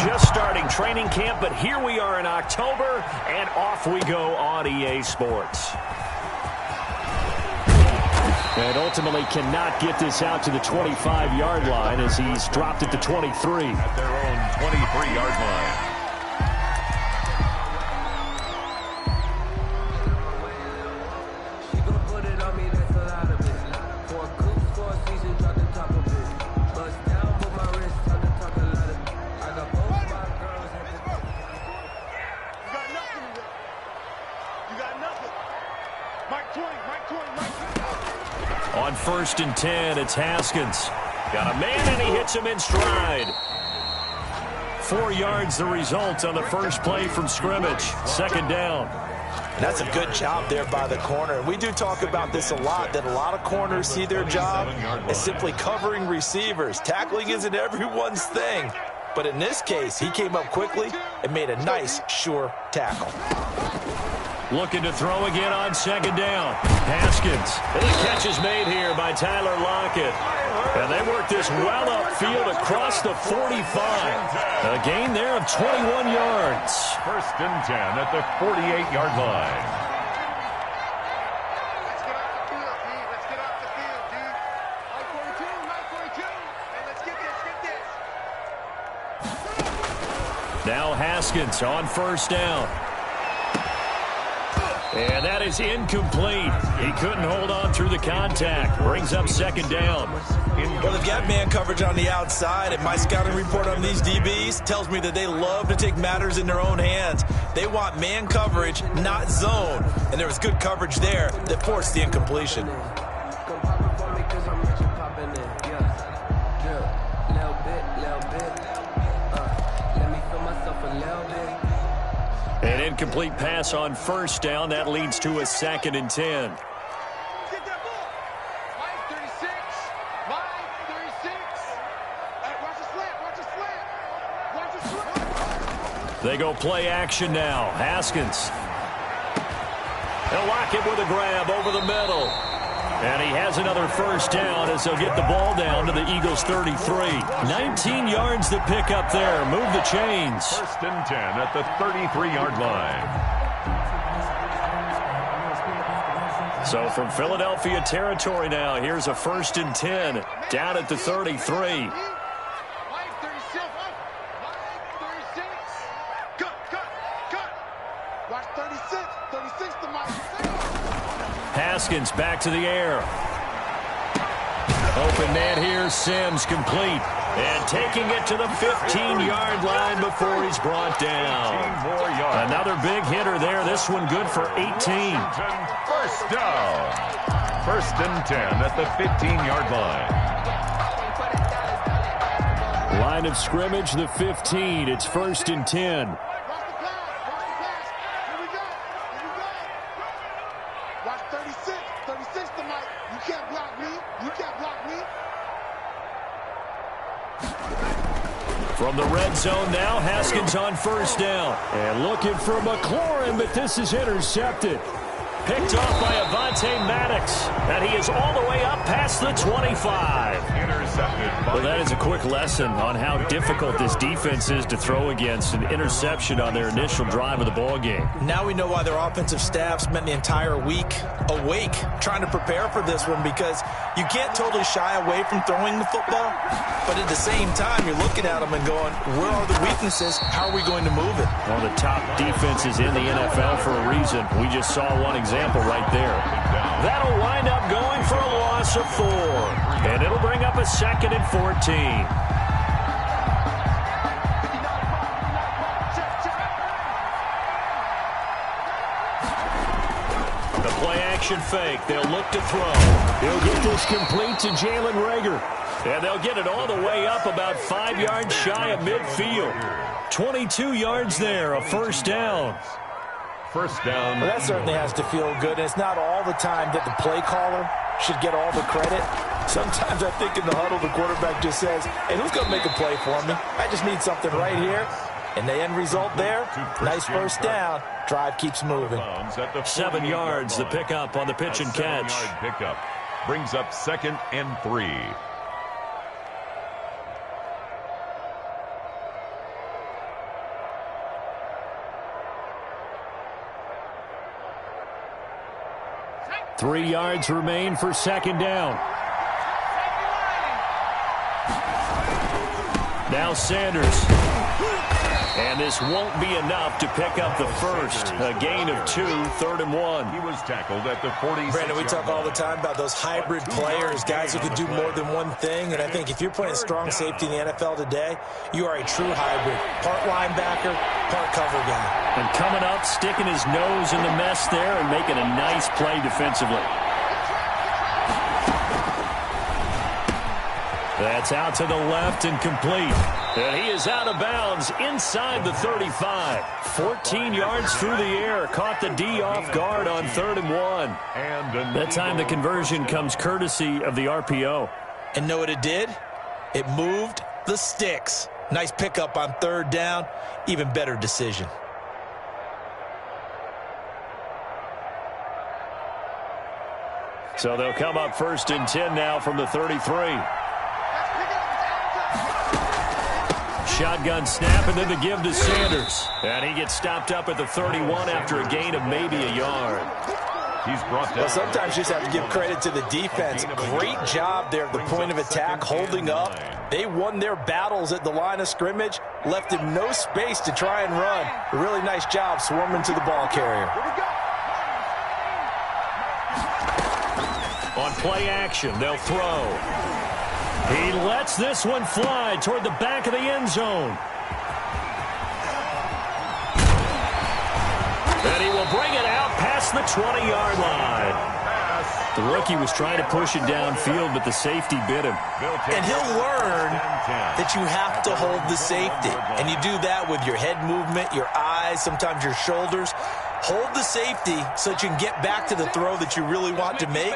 just starting training camp, but here we are in October, and off we go on EA Sports. And ultimately cannot get this out to the 25-yard line as he's dropped at the 23. At their own 23-yard line. On 1st and 10, it's Haskins. Got a man, and he hits him in stride. 4 yards the result on the first play from scrimmage. 2nd down. And that's a good job there by the corner. We do talk about this a lot, that a lot of corners see their job as simply covering receivers. Tackling isn't everyone's thing. But in this case, he came up quickly and made a nice, sure tackle. Looking to throw again on 2nd down. Haskins. And the catch is made here by Tyler Lockett. And they work this well upfield across the 45. A gain there of 21 yards. 1st and 10 at the 48-yard line. Let's get off the field, D. Let's get off the field, D. Line 42, line 42. And let's get this, Now Haskins on 1st down. And that is incomplete. He couldn't hold on through the contact. Brings up 2nd down. Well, they've got man coverage on the outside, and my scouting report on these DBs tells me that they love to take matters in their own hands. They want man coverage, not zone. And there was good coverage there that forced the incompletion. An incomplete pass on 1st down. That leads to a 2nd and 10. Get that ball. Line 36. Line 36. Watch the slant. Watch the slant. Watch the slant. They go play action now. Haskins. They'll lock it with a grab over the middle. And he has another 1st down as they'll get the ball down to the Eagles' 33. 19 yards to pick up there. Move the chains. 1st and 10 at the 33-yard line. So from Philadelphia territory now, here's a 1st and 10 down at the 33. Line 36. Line 36. Cut, cut, cut. Watch 36. 36 to Mike. Haskins back to the air. Open man here, Sims complete. And taking it to the 15-yard line before he's brought down. Another big hitter there. This one good for 18. 1st down. 1st and 10 at the 15-yard line. Line of scrimmage, the 15. It's 1st and 10. Watch 36. 36 to Mike. You can't block me. You can't block me. From the red zone now, Haskins on 1st down. And looking for McLaurin, but this is intercepted. Picked off by Avonte Maddox. And he is all the way up past the 25. Intercepted. Well, that is a quick lesson on how difficult this defense is to throw against. An interception on their initial drive of the ball game. Now we know why their offensive staff spent the entire week awake trying to prepare for this one, because you can't totally shy away from throwing the football, but at the same time you're looking at them and going, where are the weaknesses? How are we going to move it? One of the top defenses in the NFL for a reason. We just saw one example right there. That'll wind up going for a loss of 4. And it'll bring up a 2nd and 14. Action fake. They'll look to throw. He'll get this complete to Jalen Reagor. And they'll get it all the way up about 5 yards shy of midfield. 22 yards there, a 1st down. 1st down. Well, that certainly has to feel good. And it's not all the time that the play caller should get all the credit. Sometimes I think in the huddle, the quarterback just says, hey, who's going to make a play for me? I just need something right here. And the end result there, nice 1st down. Drive keeps moving. 7 yards, the pickup on the pitch and catch. 7-yard pickup brings up 2nd and 3. 3 yards remain for second down. Now Sanders. And this won't be enough to pick up the first. A gain of 2, 3rd and 1. He was tackled at the 46. Brandon, we talk all the time about those hybrid players, guys who can do more than one thing. And I think if you're playing strong safety in the NFL today, you are a true hybrid. Part linebacker, part cover guy. And coming up, sticking his nose in the mess there and making a nice play defensively. That's out to the left and complete. And he is out of bounds inside the 35. 14 yards through the air. Caught the D off guard on 3rd and 1. That time the conversion comes courtesy of the RPO. And know what it did? It moved the sticks. Nice pickup on 3rd down. Even better decision. So they'll come up 1st and 10 now from the 33. Shotgun snap, and then the give to Sanders. And he gets stopped up at the 31 after a gain of maybe a yard. He's brought down. Well, sometimes you just have to give credit to the defense. Great job there at the point of attack, holding up. They won their battles at the line of scrimmage, left him no space to try and run. A really nice job swarming to the ball carrier. On play action, they'll throw. He lets this one fly toward the back of the end zone. And he will bring it out past the 20-yard line. The rookie was trying to push it downfield, but the safety bit him. And he'll learn that you have to hold the safety. And you do that with your head movement, your eyes, sometimes your shoulders. Hold the safety so that you can get back to the throw that you really want to make.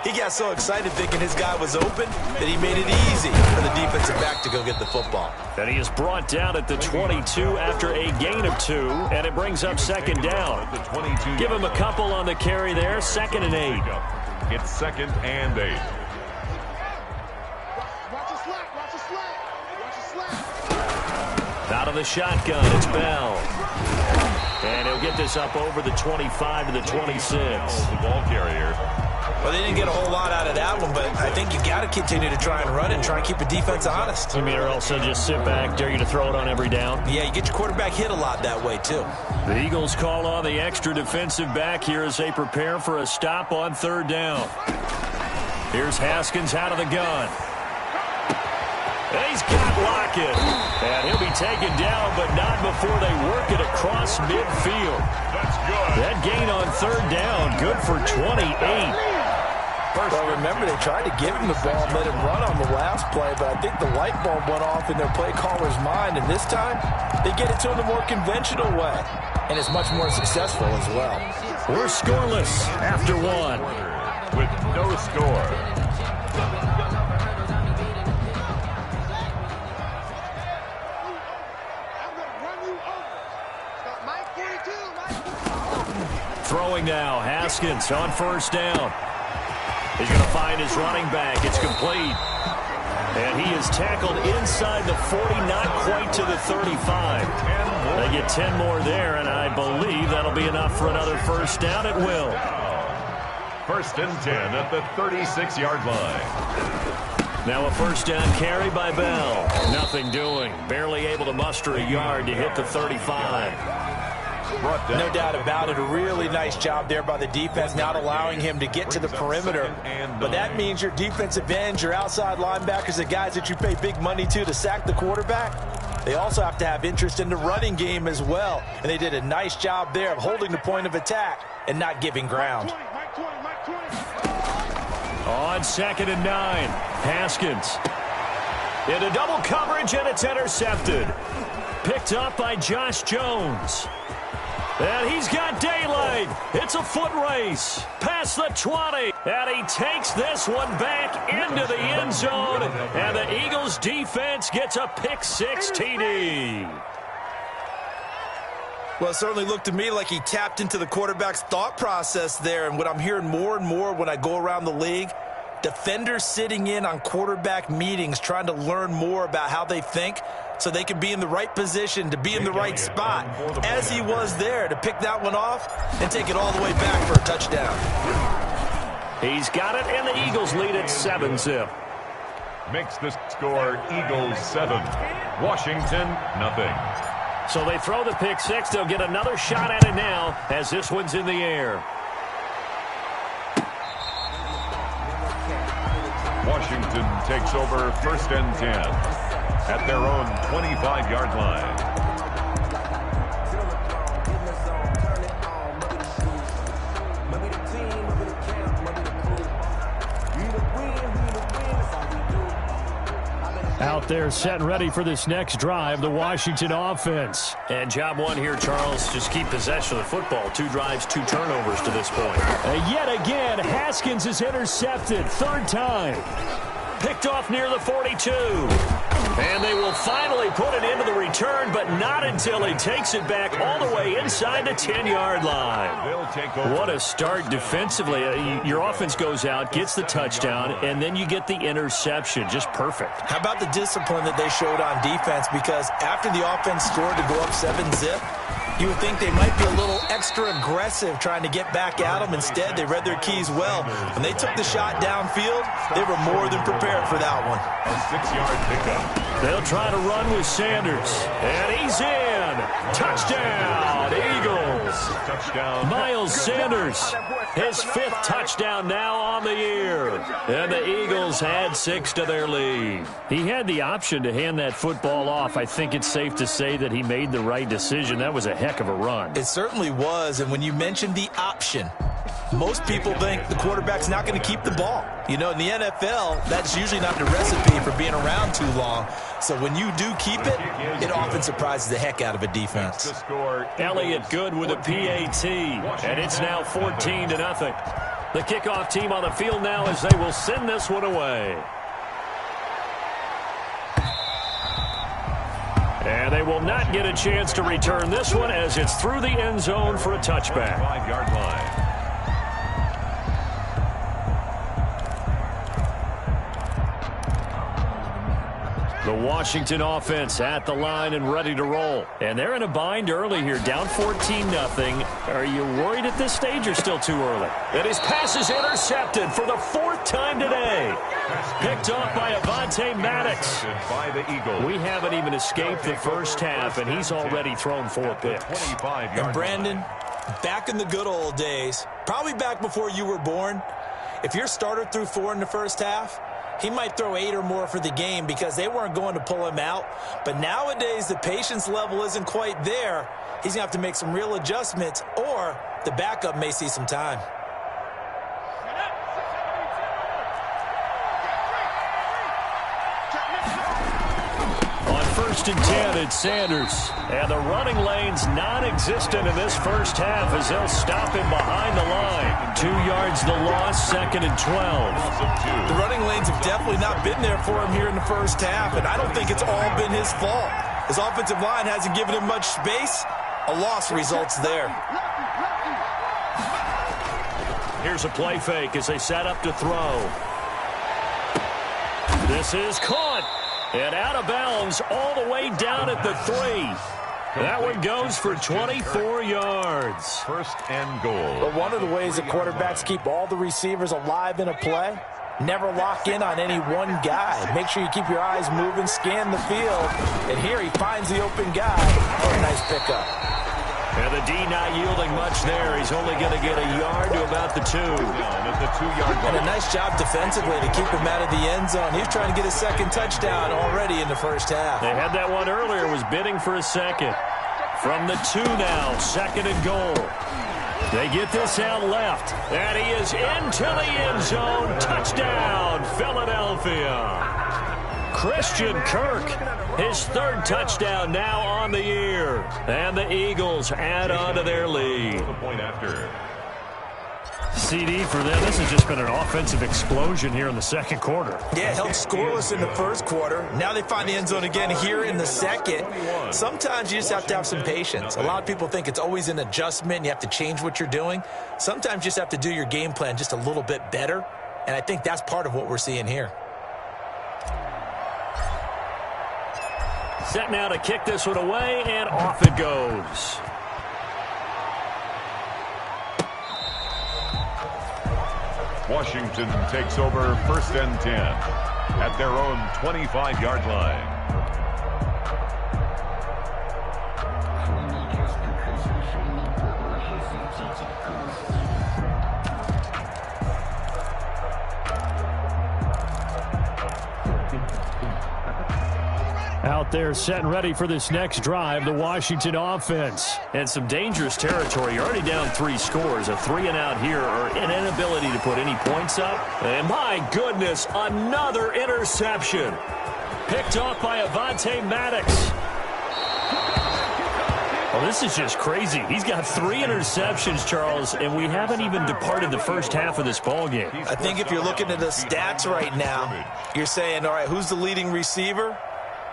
He got so excited thinking his guy was open that he made it easy for the defensive back to go get the football. And he is brought down at the 22 after a gain of 2, and it brings up second down. Give him a couple on the carry there, 2nd and 8. It's 2nd and 8. Watch a slap, watch a slap, watch a slap. Out of the shotgun, it's Bell. And he'll get this up over the 25 to the 26. The ball carrier. Well, they didn't get a whole lot out of that one, but I think you got to continue to try and run it and try and keep the defense honest. You mean, or also just sit back, dare you to throw it on every down? Yeah, you get your quarterback hit a lot that way, too. The Eagles call on the extra defensive back here as they prepare for a stop on 3rd down. Here's Haskins out of the gun. And he's got Lockett. And he'll be taken down, but not before they work it across midfield. That's good. That gain on 3rd down, good for 28. Well, remember, they tried to give him the ball and let him run on the last play, but I think the light bulb went off in their play caller's mind, and this time they get it to him the more conventional way, and it's much more successful as well. We're scoreless after 1. With no score. Throwing now, Haskins on 1st down. He's going to find his running back. It's complete. And he is tackled inside the 40, not quite to the 35. They get 10 more there, and I believe that'll be enough for another 1st down. It will. 1st and 10 at the 36-yard line. Now a 1st down carry by Bell. Nothing doing. Barely able to muster a yard to hit the 35. No doubt about it. A really nice job there by the defense, not allowing him to get to the perimeter. But that means your defensive ends, your outside linebackers, the guys that you pay big money to sack the quarterback, they also have to have interest in the running game as well. And they did a nice job there of holding the point of attack and not giving ground. On 2nd and 9, Haskins. Into double coverage, and it's intercepted. Picked up by Josh Jones. And he's got daylight. It's a foot race past the 20. And he takes this one back into the end zone. And the Eagles defense gets a pick-6 TD. Well, it certainly looked to me like he tapped into the quarterback's thought process there. And what I'm hearing more and more when I go around the league, defenders sitting in on quarterback meetings trying to learn more about how they think so they can be in the right position to be in the right spot, as he was there to pick that one off and take it all the way back for a touchdown. He's got it, and the Eagles lead at 7-zip. Makes the score Eagles 7, Washington nothing. So they throw the pick six. They'll get another shot at it now as this one's in the air. Washington takes over 1st and 10 at their own 25-yard line. Out there set and ready for this next drive, the Washington offense. And job one here, Charles, just keep possession of the football. 2 drives, 2 turnovers to this point. Yet again, Haskins is intercepted. 3rd time. Picked off near the 42. And they will finally put it into the return, but not until he takes it back all the way inside the 10-yard line. They'll take over. What a start defensively. Your offense goes out, gets the touchdown, and then you get the interception. Just perfect. How about the discipline that they showed on defense? Because after the offense scored to go up 7-zip, you would think they might be a little extra aggressive trying to get back at them. Instead, they read their keys well. When they took the shot downfield, they were more than prepared for that one. A 6-yard pickup. They'll try to run with Sanders. And he's in. Touchdown, Eagles. Touchdown. Miles Sanders, his 5th touchdown now on the year. And the Eagles add 6 to their lead. He had the option to hand that football off. I think it's safe to say that he made the right decision. That was a heck of a run. It certainly was. And when you mentioned the option, most people think the quarterback's not going to keep the ball. You know, in the NFL, that's usually not the recipe for being around too long. So when you do keep it, it often surprises the heck out of a defense. Elliott good with a PAT, and it's now 14-0. The kickoff team on the field now as they will send this one away. And they will not get a chance to return this one as it's through the end zone for a touchback. 5-yard line. The Washington offense at the line and ready to roll. And they're in a bind early here, down 14-0. Are you worried at this stage or still too early? And his pass is intercepted for the 4th time today. Picked off by Avonte Maddox. By the Eagles. We haven't even escaped the first half, and he's already thrown 4 picks. 25-yard And Brandon, back in the good old days, probably back before you were born, if your starter threw 4 in the first half, he might throw 8 or more for the game because they weren't going to pull him out. But nowadays, the patience level isn't quite there. He's going to have to make some real adjustments, or the backup may see some time. On 1st and 10, it's Sanders. And the running lane's non-existent in this first half as they'll stop him behind the line. 2 yards the loss, 2nd and 12. The running lanes have definitely not been there for him here in the first half, and I don't think it's all been his fault. His offensive line hasn't given him much space. A loss results there. Here's a play fake as they set up to throw. This is caught. And out of bounds all the way down at the 3. That one goes for 24 yards. 1st and goal. But one of the ways that quarterbacks keep all the receivers alive in a play, never lock in on any one guy. Make sure you keep your eyes moving, scan the field. And here he finds the open guy for a nice pickup. And the D not yielding much there. He's only going to get a yard to about the 2. At the 2-yard line. And a nice job defensively to keep him out of the end zone. He's trying to get his 2nd touchdown already in the first half. They had that one earlier, was bidding for a 2nd. From the 2 now, 2nd and goal. They get this out left. And he is into the end zone. Touchdown, Philadelphia. Christian Kirk, his 3rd touchdown now on the year. And the Eagles add on to their lead. The point after. CD for them. This has just been an offensive explosion here in the 2nd quarter. Yeah, held scoreless in the 1st quarter. Now they find the end zone again here in the 2nd. Sometimes you just have to have some patience. A lot of people think it's always an adjustment. You have to change what you're doing. Sometimes you just have to do your game plan just a little bit better. And I think that's part of what we're seeing here. Set now to kick this one away, and off it goes. Washington takes over first and 10 at their own 25-yard line. Out there set and ready for this next drive, the Washington offense. And some dangerous territory. You're already down 3 scores. A 3-and-out here or an inability to put any points up. And my goodness, another interception. Picked off by Avonte Maddox. Well, this is just crazy. He's got 3 interceptions, Charles, and we haven't even departed the first half of this ballgame. I think if you're looking at the stats right now, you're saying, all right, who's the leading receiver?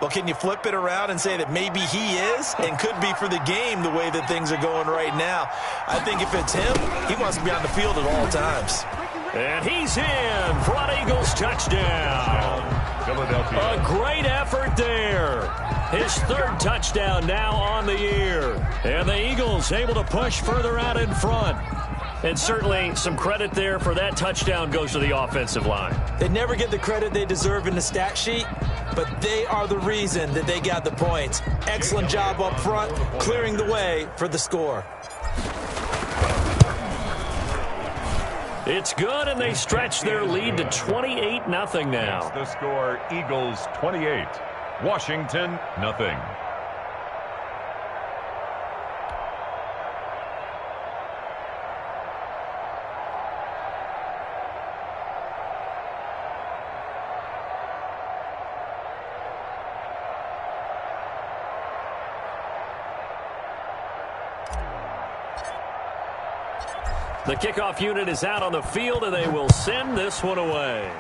Well, can you flip it around and say that maybe he is and could be for the game the way that things are going right now? I think if it's him, he wants to be on the field at all times. And he's in for an Eagles touchdown. Philadelphia. A great effort there. His 3rd touchdown now on the year. And the Eagles able to push further out in front. And certainly some credit there for that touchdown goes to the offensive line. They never get the credit they deserve in the stat sheet, but they are the reason that they got the points. Excellent job up front, clearing the way for the score. It's good, and they stretch their lead to 28-0 now. The score, Eagles 28, Washington nothing. The kickoff unit is out on the field, and they will send this one away.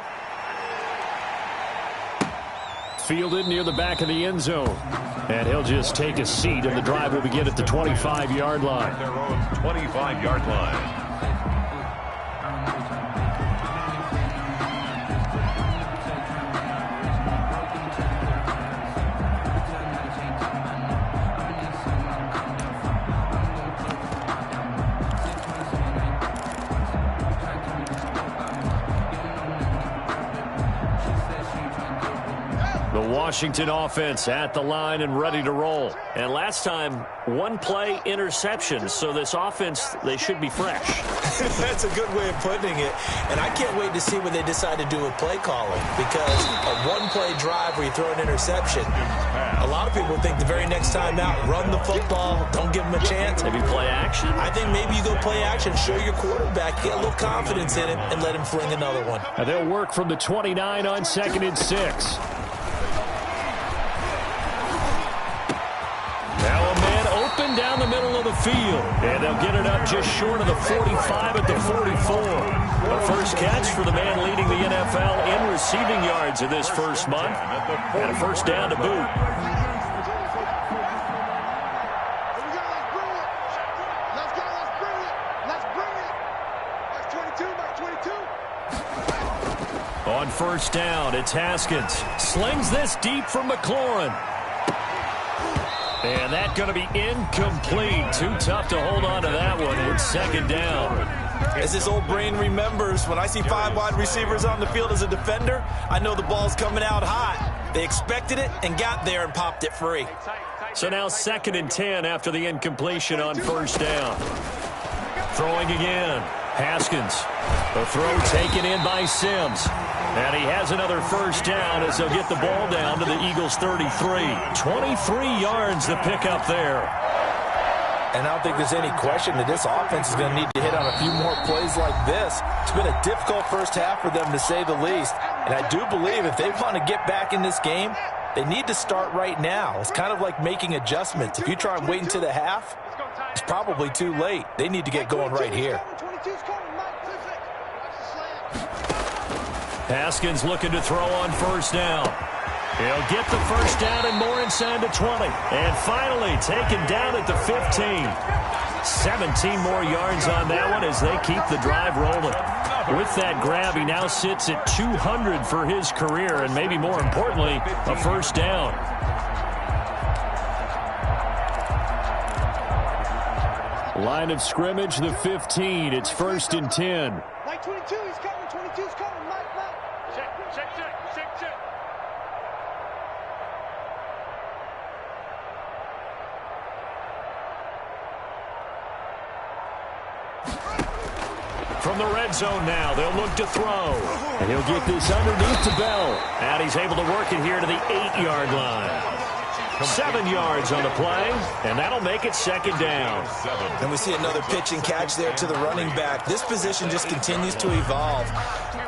Fielded near the back of the end zone. And he'll just take a seat, and the drive will begin at the 25-yard line. Their own 25-yard line. Washington offense at the line and ready to roll. And last time, 1-play interception. So this offense, they should be fresh. That's a good way of putting it. And I can't wait to see what they decide to do with play calling. Because a 1-play drive where you throw an interception, a lot of people think the very next time out, run the football, don't give them a chance. Maybe play action? I think maybe you go play action, show your quarterback, get a little confidence in him, and let him fling another one. And they'll work from the 29 on 2nd and 6. Down the middle of the field, and they'll get it up just short of the 45 at the 44. A first catch for the man leading the NFL in receiving yards in this first month, and a first down to boot. Let's go, let's bring it. That's 22, On first down, it's Haskins. Slings this deep from McLaurin. And that's going to be incomplete. Too tough to hold on to that one. It's 2nd down. As his old brain remembers, when I see 5 wide receivers on the field as a defender, I know the ball's coming out hot. They expected it and got there and popped it free. So now 2nd and 10 after the incompletion on first down. Throwing again. Haskins. The throw taken in by Sims. And he has another first down as they'll get the ball down to the Eagles' 33. 23 yards to pick up there. And I don't think there's any question that this offense is going to need to hit on a few more plays like this. It's been a difficult first half for them, to say the least. And I do believe if they want to get back in this game, they need to start right now. It's kind of like making adjustments. If you try and wait until the half, it's probably too late. They need to get going right here. Haskins looking to throw on first down. He'll get the first down and more inside the 20. And finally taken down at the 15. 17 more yards on that one as they keep the drive rolling. With that grab, he now sits at 200 for his career, and maybe more importantly, a first down. Line of scrimmage, the 15. It's 1st and 10. Mike 22, he's coming. 22's coming. Mike. Check. From the red zone now, they'll look to throw. And he'll get this underneath to Bell. And he's able to work it here to the 8-yard line. 7 yards on the play, and that'll make it second down. And we see another pitch and catch there to the running back. This position just continues to evolve.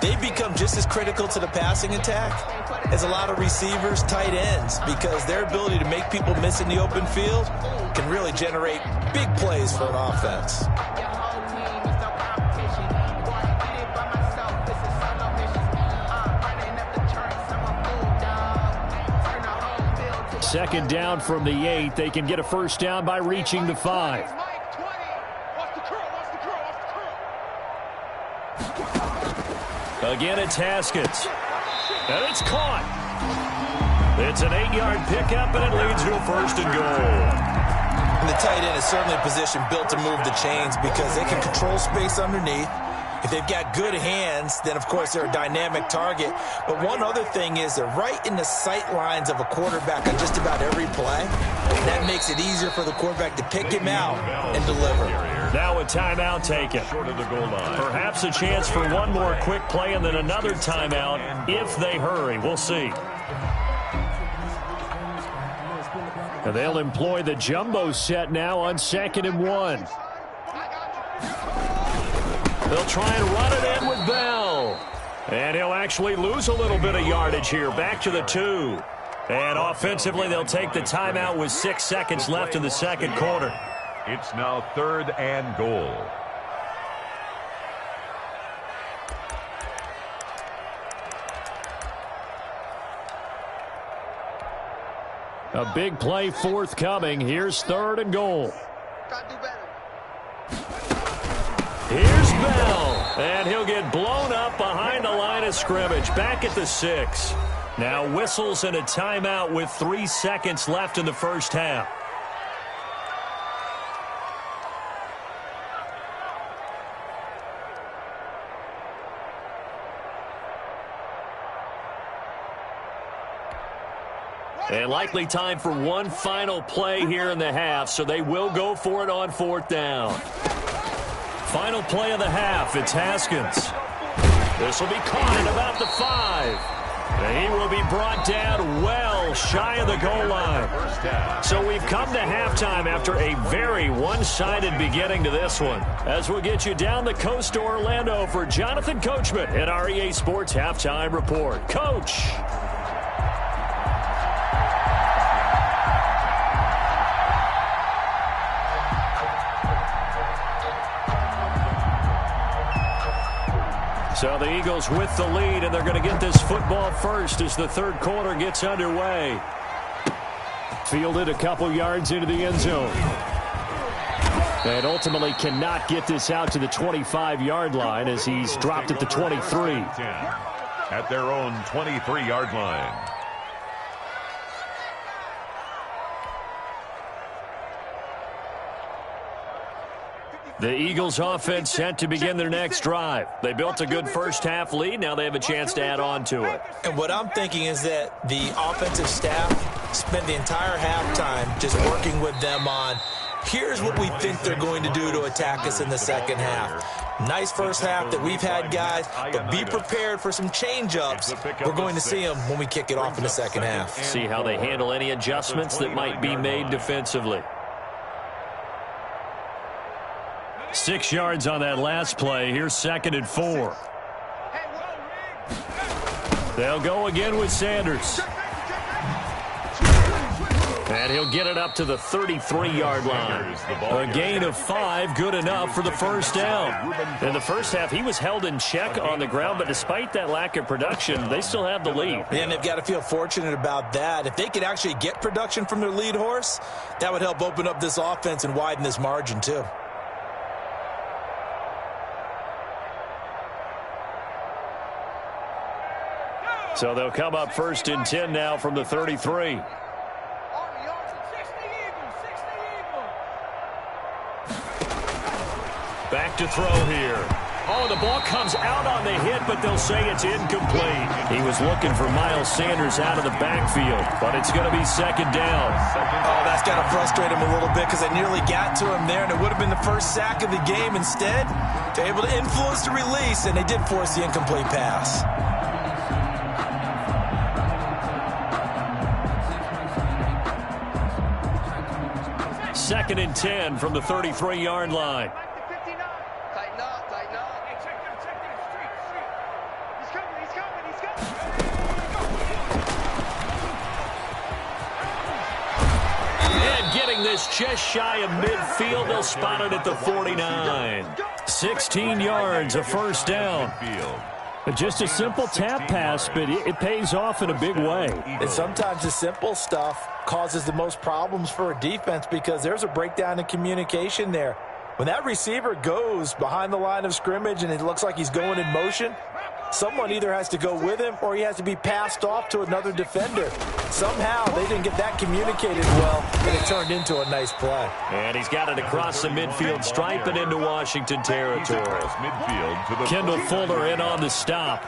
They become just as critical to the passing attack as a lot of receivers, tight ends, because their ability to make people miss in the open field can really generate big plays for an offense. Second down from the 8. They can get a first down by reaching the 5. Mike 20. Watch the curl. Again, it's Haskins. And it's caught. It's an 8-yard pickup, and it leads to a first and goal. And the tight end is certainly a position built to move the chains because they can control space underneath. If they've got good hands, then, of course, they're a dynamic target. But one other thing is they're right in the sight lines of a quarterback on just about every play. That makes it easier for the quarterback to pick him out and deliver. Now a timeout taken. Short of the goal line. Perhaps a chance for one more quick play and then another timeout if they hurry. We'll see. And they'll employ the jumbo set now on 2nd and 1. They'll try and run it in with Bell. And he'll actually lose a little bit of yardage here. Back to the 2. And offensively, they'll take the timeout with 6 seconds left in the second quarter. It's now 3rd and goal. A big play forthcoming. Here's 3rd and goal. Gotta do better. Here's Bell, and he'll get blown up behind the line of scrimmage, back at the 6. Now whistles and a timeout with 3 seconds left in the first half. And likely time for one final play here in the half, so they will go for it on 4th down. Final play of the half, it's Haskins. This will be caught at about the 5. And he will be brought down well shy of the goal line. So we've come to halftime after a very one-sided beginning to this one. As we'll get you down the coast to Orlando for Jonathan Coachman at our EA Sports Halftime Report. Coach. So the Eagles with the lead, and they're going to get this football first as the third quarter gets underway. Fielded a couple yards into the end zone. And ultimately cannot get this out to the 25-yard line as he's dropped at the 23. At their own 23-yard line. The Eagles offense set to begin their next drive. They built a good first-half lead. Now they have a chance to add on to it. And what I'm thinking is that the offensive staff spent the entire halftime just working with them on, here's what we think they're going to do to attack us in the second half. Nice first half that we've had, guys, but be prepared for some change-ups. We're going to see them when we kick it off in the second half. See how they handle any adjustments that might be made defensively. 6 yards on that last play. Here's 2nd and 4. They'll go again with Sanders. And he'll get it up to the 33-yard line. A gain of 5, good enough for the first down. In the first half, he was held in check on the ground, but despite that lack of production, they still have the lead. And they've got to feel fortunate about that. If they could actually get production from their lead horse, that would help open up this offense and widen this margin, too. So they'll come up 1st and 10 now from the 33. Back to throw here. Oh, the ball comes out on the hit, but they'll say it's incomplete. He was looking for Miles Sanders out of the backfield, but it's going to be second down. Oh, that's got to frustrate him a little bit because they nearly got to him there, and it would have been the first sack of the game. Instead, they're able to influence the release, and they did force the incomplete pass. Second and 10 from the 33-yard line. Tighten up, tighten up. Hey, check them, street. He's coming. And getting this just shy of midfield, they'll spot it at the 49. 16 yards, a first down. Just a simple tap pass, but it pays off in a big way. And sometimes the simple stuff causes the most problems for a defense because there's a breakdown in communication there. When that receiver goes behind the line of scrimmage and it looks like he's going in motion, someone either has to go with him or he has to be passed off to another defender. Somehow they didn't get that communicated well, and it turned into a nice play. And he's got it across the midfield stripe and into Washington territory. Kendall Fuller in on the stop.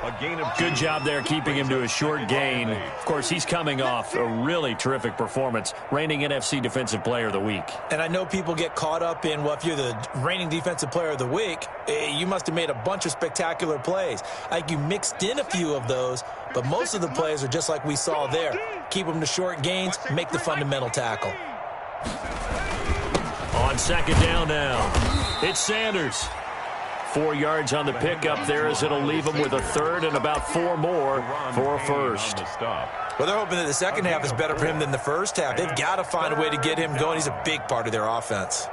Good job there keeping him to a short gain. Of course, he's coming off a really terrific performance, reigning NFC Defensive Player of the Week. And I know people get caught up in, well, if you're the reigning Defensive Player of the Week, you must have made a bunch of spectacular plays. Like you mixed in a few of those, but most of the plays are just like we saw there. Keep them to short gains, make the fundamental tackle. On second down now, it's Sanders. 4 yards on the pickup there as it'll leave him with a third and about 4 more for a first. Well, they're hoping that the second half is better for him than the first half. They've got to find a way to get him going. He's a big part of their offense.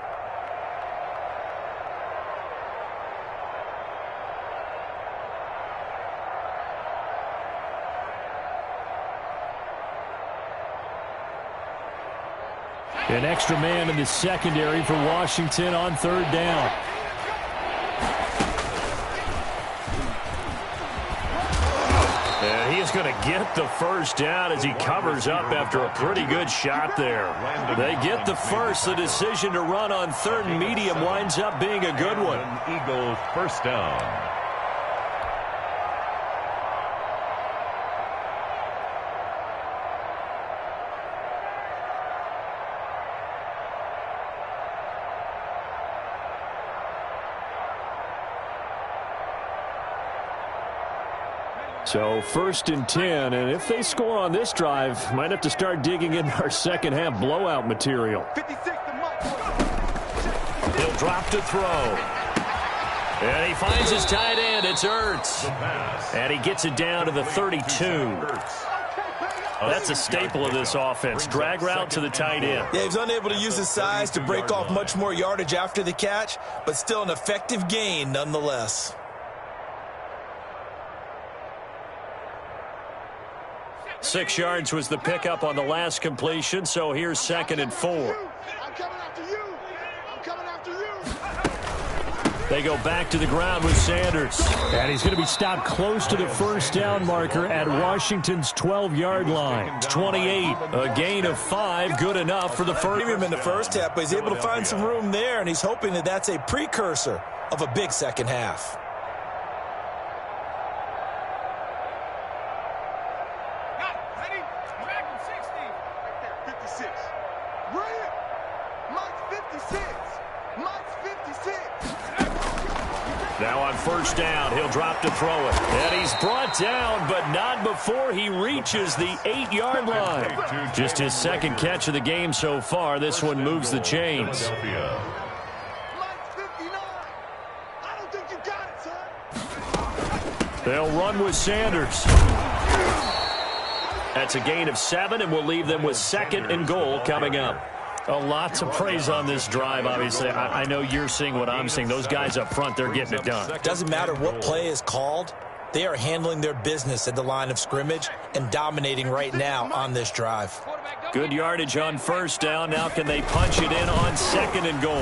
An extra man in the secondary for Washington on third down. And he is going to get the first down as he covers up after a pretty good shot there. They get the first. The decision to run on third and medium winds up being a good one. Eagles first down. So first and 10, and if they score on this drive, might have to start digging in our second half blowout material. 56 to Mike. He'll drop to throw. And he finds his tight end. It's Ertz. And he gets it down to the 32. That's a staple of this offense. Drag route to the tight end. Yeah, he was unable to use his size to break off much more yardage after the catch, but still an effective gain nonetheless. Six yards was the pickup on the last completion, so here's second and 4. I'm coming after you. I'm coming after you. They go back to the ground with Sanders. And he's going to be stopped close to the first down marker at Washington's 12-yard line. It's 28, a gain of 5, good enough for the first. Him in the first half, but he's able to find some room there, and he's hoping that that's a precursor of a big second half. Now on first down, he'll drop to throw it. And he's brought down, but not before he reaches the 8-yard line. Just his second catch of the game so far. This one moves the chains. They'll run with Sanders. That's a gain of 7, and we'll leave them with second and goal coming up. A lot to praise on this drive, obviously. I know you're seeing what I'm seeing. Those guys up front, they're getting it done. Doesn't matter what play is called. They are handling their business at the line of scrimmage and dominating right now on this drive. Good yardage on first down. Now can they punch it in on second and goal?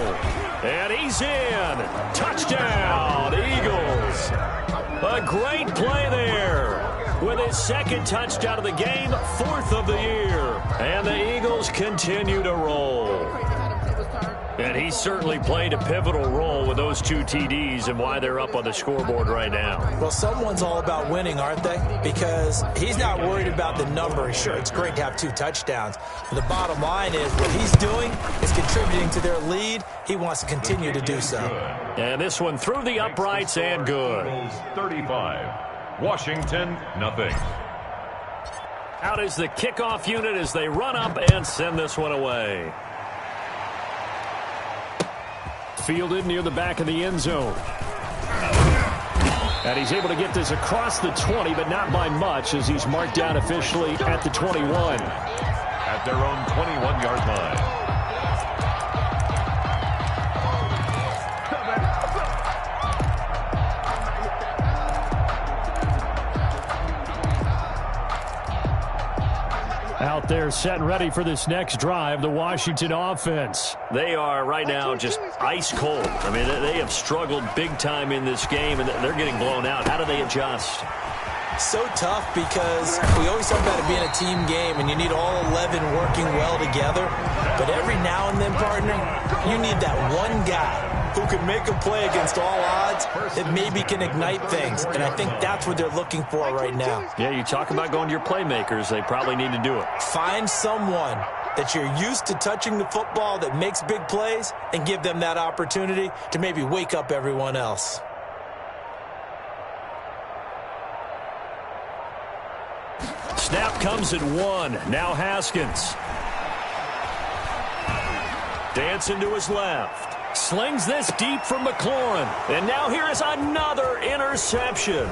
And he's in. Touchdown, Eagles. A great play there. With his second touchdown of the game, 4th of the year. And the Eagles continue to roll. And he certainly played a pivotal role with those 2 TDs and why they're up on the scoreboard right now. Well, someone's all about winning, aren't they? Because he's not worried about the number. Sure, it's great to have 2 touchdowns. But the bottom line is what he's doing is contributing to their lead. He wants to continue to do so. And this one through the uprights and good. 35. Washington, nothing. Out is the kickoff unit as they run up and send this one away. Fielded near the back of the end zone. And he's able to get this across the 20, but not by much as he's marked down officially at the 21. At their own 21-yard line. Out there set and ready for this next drive, the Washington offense. They are right now just ice cold. I mean, they have struggled big time in this game, and they're getting blown out. How do they adjust? So tough because we always talk about it being a team game, and you need all 11 working well together. But every now and then, partner, you need that one guy who can make a play against all odds that maybe can ignite things. And I think that's what they're looking for right now. Yeah, you talk about going to your playmakers. They probably need to do it. Find someone that you're used to touching the football that makes big plays and give them that opportunity to maybe wake up everyone else. Snap comes at 1. Now Haskins. Dancing to his left. Slings this deep from McLaurin. And now here is another interception.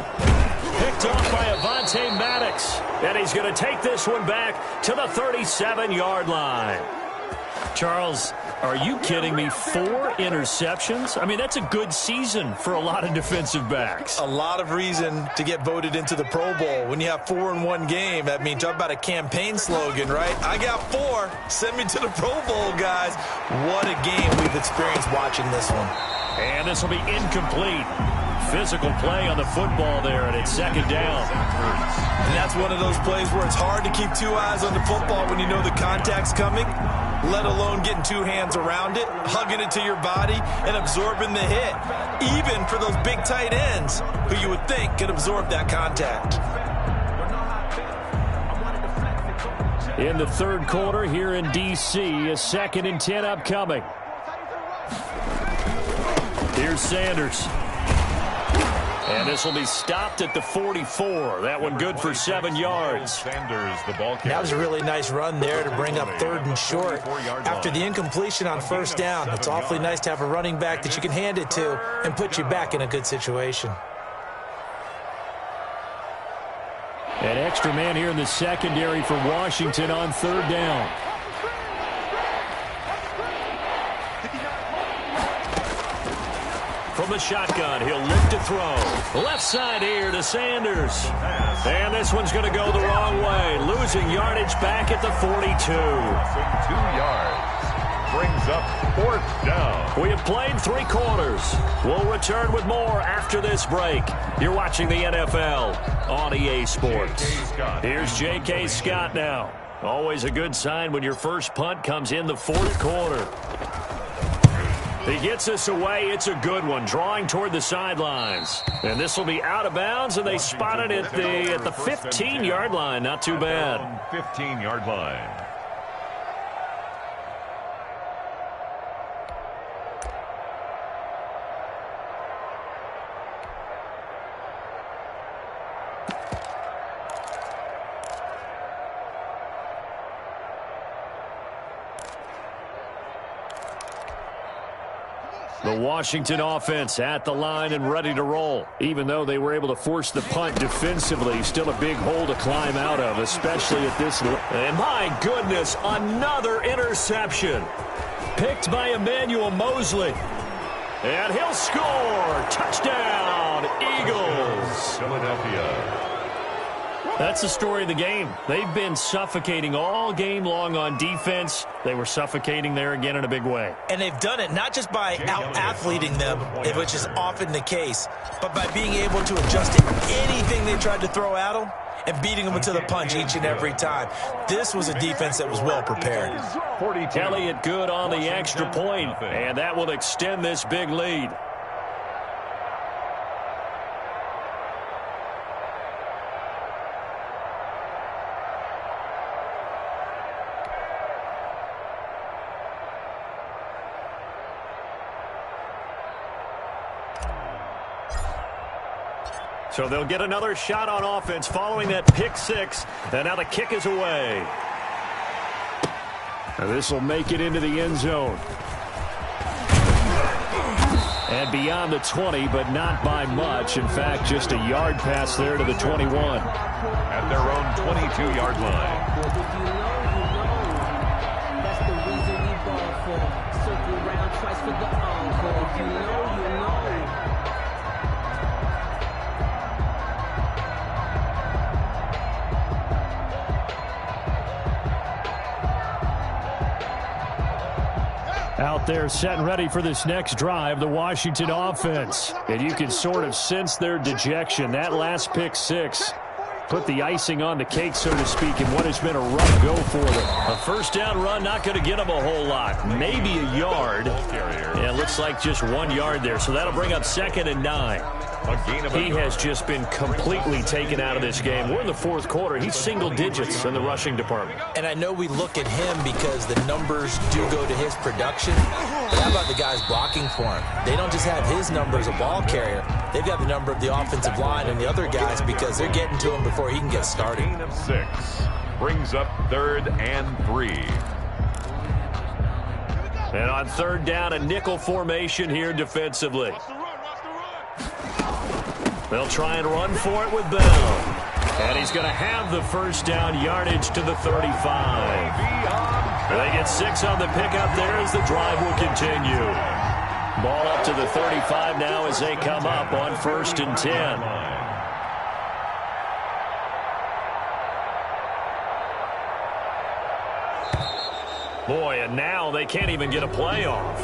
Picked off by Avonte Maddox. And he's going to take this one back to the 37-yard line. Charles, are you kidding me? 4 interceptions? I mean, that's a good season for a lot of defensive backs. A lot of reason to get voted into the Pro Bowl. When you have 4 in one game, I mean, talk about a campaign slogan, right? I got 4. Send me to the Pro Bowl, guys. What a game we've experienced watching this one. And this will be incomplete. Physical play on the football there, and it's second down. And that's one of those plays where it's hard to keep 2 eyes on the football when you know the contact's coming, let alone getting 2 hands around it, hugging it to your body, and absorbing the hit, even for those big tight ends who you would think could absorb that contact. In the third quarter here in D.C., a 2nd and 10 upcoming. Here's Sanders. And this will be stopped at the 44. That one good for 7 yards. Sanders, the ball carrier. That was a really nice run there to bring up 3rd and short. After the incompletion on 1st down, it's awfully nice to have a running back that you can hand it to and put you back in a good situation. An extra man here in the secondary for Washington on 3rd down. From the shotgun, he'll look to throw. Left side here to Sanders. And this one's going to go the wrong way. Losing yardage back at the 42. 2 yards. Brings up 4th down. We have played 3 quarters. We'll return with more after this break. You're watching the NFL on EA Sports. Here's J.K. Scott now. Always a good sign when your first punt comes in the 4th quarter. He gets us away. It's a good one, drawing toward the sidelines. And this will be out of bounds, and they spot it at the 15-yard line. Not too bad. 15-yard line. The Washington offense at the line and ready to roll. Even though they were able to force the punt defensively, still a big hole to climb out of, especially at this level. And my goodness, another interception. Picked by Emmanuel Mosley. And he'll score. Touchdown, Eagles. Philadelphia. That's the story of the game. They've been suffocating all game long on defense. They were suffocating there again in a big way. And they've done it not just by out-athleting them, which is often the case, but by being able to adjust to anything they tried to throw at them and beating them to the punch each and every time. This was a defense that was well prepared. Elliott good on the extra point, and that will extend this big lead. So they'll get another shot on offense following that pick six. And now the kick is away. This will make it into the end zone. And beyond the 20, but not by much. In fact, just a yard pass there to the 21. At their own 22-yard line. That's the reason we ball for. Circle around twice for the encore. If you know, you know. Out there set and ready for this next drive, the Washington offense. And you can sort of sense their dejection. That last pick six put the icing on the cake, so to speak, in what has been a rough go for them. A first down run, not going to get them a whole lot. Maybe a yard. Yeah, it looks like just 1 yard there. So that'll bring up 2nd and 9. He has just been completely taken out of this game. We're in the fourth quarter. He's single digits in the rushing department. And I know we look at him because the numbers do go to his production. But how about the guys blocking for him? They don't just have his number as a ball carrier. They've got the number of the offensive line and the other guys because they're getting to him before he can get started. Gain of 6 brings up 3rd and 3. And on 3rd down, a nickel formation here defensively. They'll try and run for it with Bell. And he's going to have the first down yardage to the 35. They get 6 on the pickup there as the drive will continue. Ball up to the 35 now as they come up on 1st and 10. Boy, and now they can't even get a play off.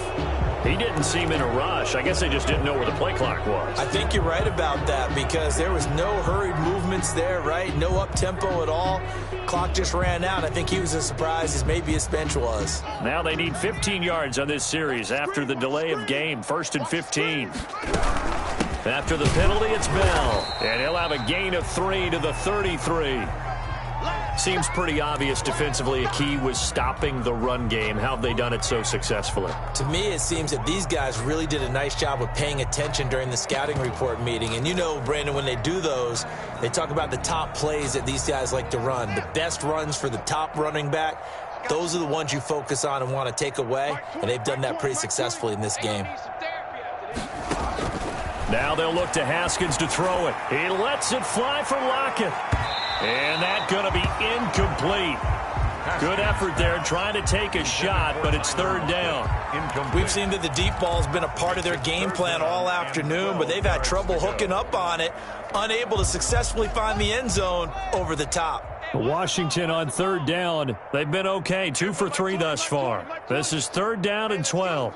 He didn't seem in a rush. I guess they just didn't know where the play clock was. I think you're right about that because there was no hurried movements there, right? No up-tempo at all. Clock just ran out. I think he was as surprised as maybe his bench was. Now they need 15 yards on this series after the delay of game. 1st and 15. After the penalty, it's Bell. And he'll have a gain of 3 to the 33. Seems pretty obvious defensively a key was stopping the run game. How have they done it so successfully? To me, it seems that these guys really did a nice job of paying attention during the scouting report meeting. And you know, Brandon, when they do those, they talk about the top plays that these guys like to run. The best runs for the top running back. Those are the ones you focus on and want to take away. And they've done that pretty successfully in this game. Now they'll look to Haskins to throw it. He lets it fly for Lockett. And that's going to be incomplete. Good effort there trying to take a shot, but it's 3rd down. We've seen that the deep ball has been a part of their game plan all afternoon, but they've had trouble hooking up on it, unable to successfully find the end zone over the top. Washington on 3rd down. They've been okay, 2 for 3 thus far. This is 3rd down and 12.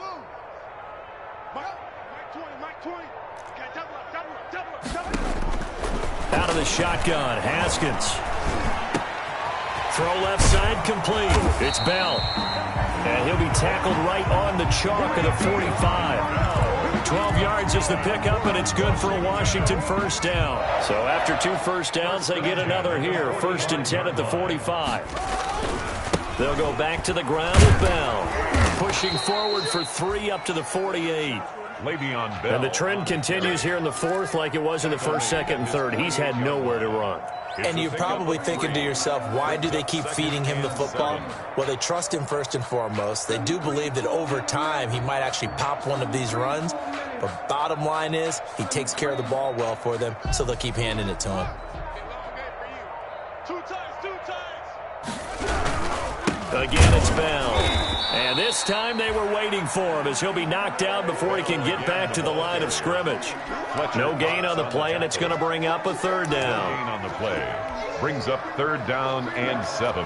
Out of the shotgun, Haskins. Throw left side complete. It's Bell. And he'll be tackled right on the chalk of the 45. 12 yards is the pickup, and it's good for a Washington first down. So after 2 first downs, they get another here. 1st and 10 at the 45. They'll go back to the ground with Bell. Pushing forward for 3 up to the 48. Le'Veon Bell. And the trend continues here in the 4th like it was in the 1st, 2nd, and 3rd. He's had nowhere to run. And you're probably thinking to yourself, why do they keep feeding him the football? Well, they trust him first and foremost. They do believe that over time he might actually pop one of these runs. But bottom line is he takes care of the ball well for them, so they'll keep handing it to him. Again, it's Bell. And this time they were waiting for him as he'll be knocked down before he can get back to the line of scrimmage. No gain on the play, and it's going to bring up a 3rd down. Gain on the play. brings up 3rd down and 7.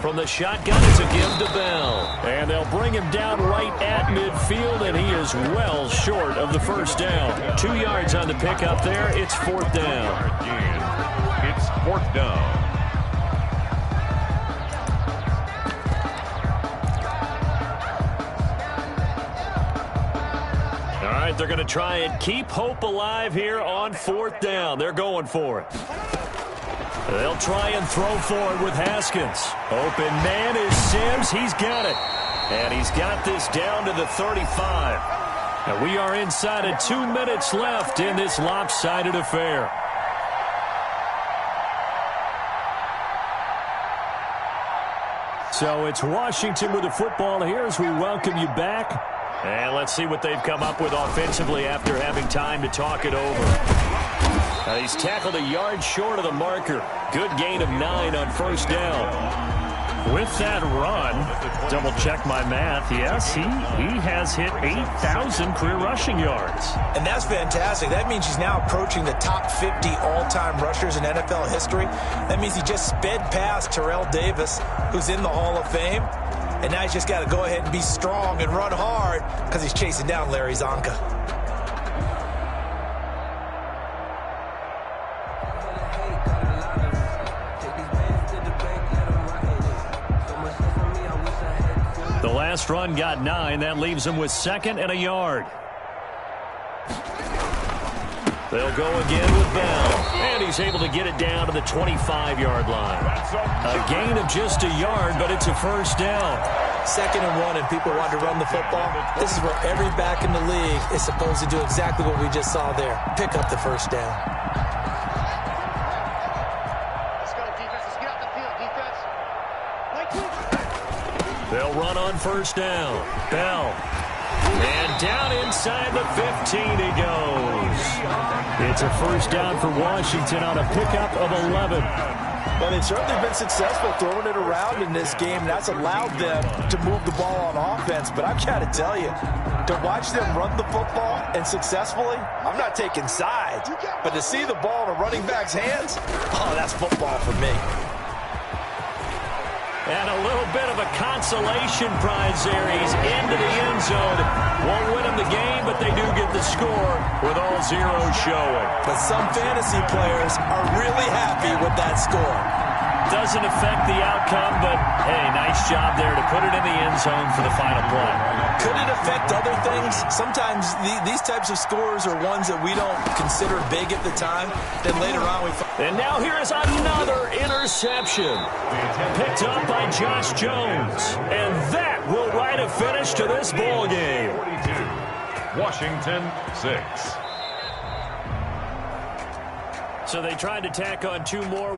From the shotgun, it's a give to Bell. And they'll bring him down right at midfield, and he is well short of the first down. 2 yards on the pickup there. It's 4th down. Again, it's 4th down. All right, they're going to try and keep hope alive here on 4th down. They're going for it. They'll try and throw for it with Haskins. Open man is Sims. He's got it. And he's got this down to the 35. And we are inside of 2 minutes left in this lopsided affair. So it's Washington with the football here as we welcome you back. And let's see what they've come up with offensively after having time to talk it over. He's tackled a yard short of the marker. Good gain of 9 on 1st down. With that run, double check my math, yes, he has hit 8,000 career rushing yards. And that's fantastic. That means he's now approaching the top 50 all-time rushers in NFL history. That means he just sped past Terrell Davis, who's in the Hall of Fame. And now he's just got to go ahead and be strong and run hard because he's chasing down Larry Zonka. The last run got 9. That leaves him with 2nd and a yard. They'll go again with Bell. And he's able to get it down to the 25-yard line. A gain of just a yard, but it's a 1st down. 2nd and 1, and people want to run the football. This is where every back in the league is supposed to do exactly what we just saw there. Pick up the 1st down. Let's go, defense. Let's get out the field, defense. They'll run on 1st down. Bell. And down inside the 15 he goes. It's a 1st down for Washington on a pickup of 11. Well, they've certainly been successful throwing it around in this game. That's allowed them to move the ball on offense. But I've got to tell you, to watch them run the football and successfully, I'm not taking sides. But to see the ball in a running back's hands, oh, that's football for me. And a little bit of a consolation prize there. He's into the end zone. Won't win him the game, but they do get the score with all zeros showing. But some fantasy players are really happy with that score. Doesn't affect the outcome, but, hey, nice job there to put it in the end zone for the final play. Could it affect other things? Sometimes these types of scores are ones that we don't consider big at the time. Then later on we find... And now here is another interception. Picked up by Josh Jones. And that will write a finish to this ball game. 42, Washington 6. So they tried to tack on 2 more.